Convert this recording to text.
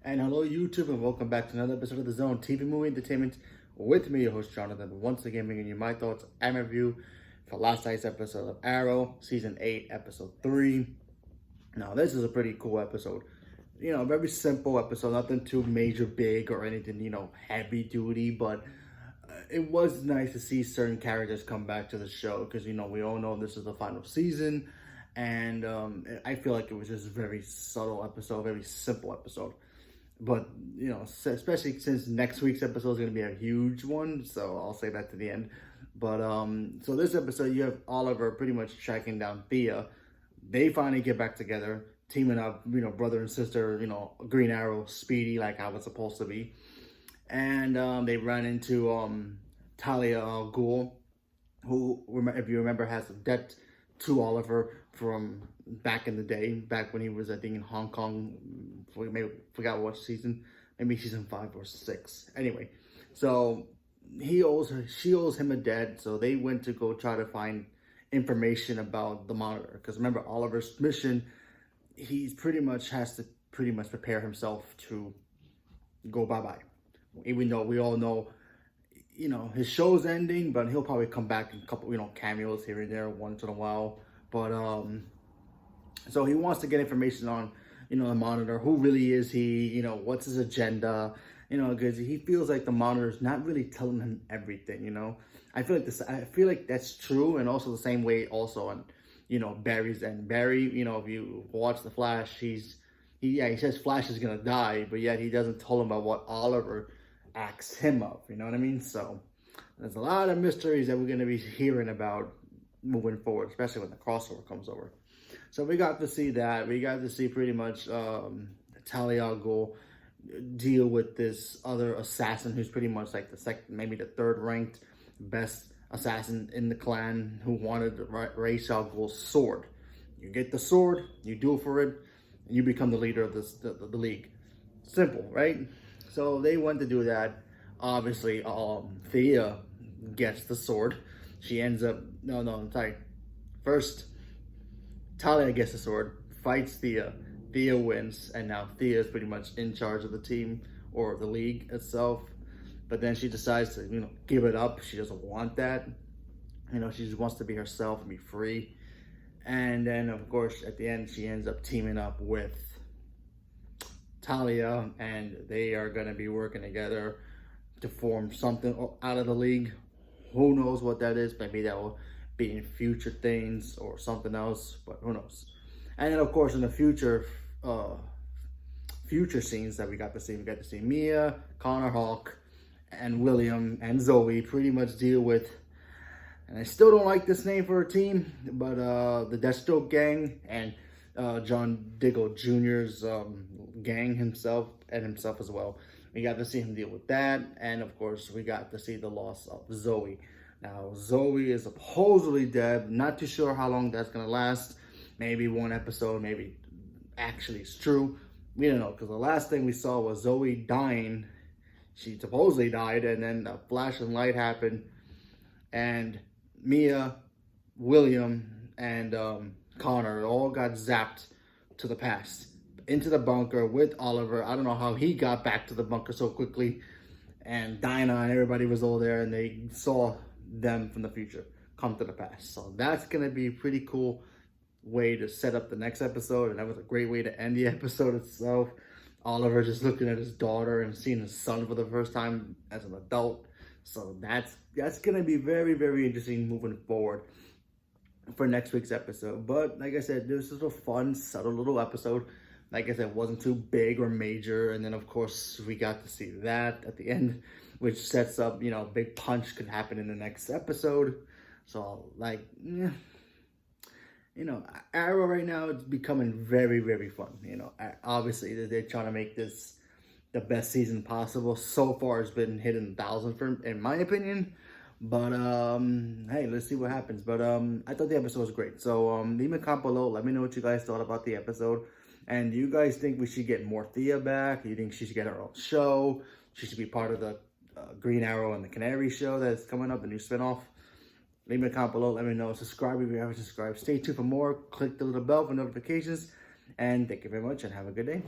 And hello, YouTube, and welcome back to another episode of the Zone TV Movie Entertainment with me, your host Jonathan. Once again, bringing you my thoughts and review for last night's episode of Arrow, Season 8, Episode 3. Now, this is a pretty cool episode. You know, very simple episode, nothing too major, big, or anything, heavy duty, but it was nice to see certain characters come back to the show because, we all know this is the final season. And I feel like it was just a very subtle episode, very simple episode. But, especially since next week's episode is going to be a huge one, so I'll say that to the end. But, so this episode, you have Oliver pretty much tracking down Thea. They finally get back together, teaming up, brother and sister, Green Arrow, Speedy, like how it's supposed to be. And they run into Talia al Ghul, who, if you remember, has a debt to Oliver from back in the day, back when he was, I think, in Hong Kong. Forgot what season, maybe season 5 or 6. Anyway, so she owes him a debt. So they went to go try to find information about the Monitor. Because remember, Oliver's mission, he's pretty much has to prepare himself to go bye-bye. Even though we all know, his show's ending, but he'll probably come back in a couple, cameos here and there once in a while. But, so he wants to get information on, the Monitor. Who really is he? What's his agenda? Because he feels like the Monitor's not really telling him everything, I feel like that's true. And also the same way also on, Barry's end. Barry, if you watch The Flash, he says Flash is going to die, but yet he doesn't tell him about what Oliver asked him of, you know what I mean? So there's a lot of mysteries that we're going to be hearing about moving forward, especially when the crossover comes over. So we got to see that. We got to see pretty much Talia al Ghul deal with this other assassin who's pretty much like the second, maybe the third ranked best assassin in the clan, who wanted Ra's al Ghul's sword. You get the sword, you do for it, and you become the leader of the league. Simple, right? So they went to do that. Obviously, Thea gets the sword. She ends up, First, Talia gets the sword, fights Thea. Thea wins, and now Thea is pretty much in charge of the team or the league itself. But then she decides to, give it up. She doesn't want that. She just wants to be herself and be free. And then, of course, at the end, she ends up teaming up with Talia, and they are going to be working together to form something out of the league. Who knows what that is? Maybe that will be in future things or something else, but who knows? And then, of course, in the future scenes that we got to see Mia, Connor, Hawk, and William and Zoe pretty much deal with, and I still don't like this name for a team, but the Deathstroke gang and John Diggle Jr.'s gang himself as well. We got to see him deal with that, and of course we got to see the loss of Zoe. Now Zoe is supposedly dead. Not too sure how long that's gonna last. Maybe one episode, maybe actually it's true. We don't know, because the last thing we saw was Zoe dying. She supposedly died, and then a flash of light happened, and Mia, William, and Connor all got zapped to the past, into the bunker with Oliver. I don't know how he got back to the bunker so quickly. And Dinah and everybody was all there, and they saw them from the future come to the past. So that's going to be a pretty cool way to set up the next episode. And that was a great way to end the episode itself. Oliver just looking at his daughter and seeing his son for the first time as an adult. So that's going to be very, very interesting moving forward for next week's episode. But like I said, this is a fun, subtle little episode. Like I said, it wasn't too big or major. And then, of course, we got to see that at the end, which sets up, a big punch could happen in the next episode. So, Arrow right now, it's becoming very, very fun. Obviously, they're trying to make this the best season possible. So far, it's been hitting 1,000 in my opinion. But, hey, let's see what happens. But I thought the episode was great. So, leave me a comment below. Let me know what you guys thought about the episode. And do you guys think we should get more Thea back? Do you think she should get her own show? She should be part of the Green Arrow and the Canary show that's coming up, a new spinoff. Leave me a comment below. Let me know. Subscribe if you haven't subscribed. Stay tuned for more. Click the little bell for notifications. And thank you very much and have a good day.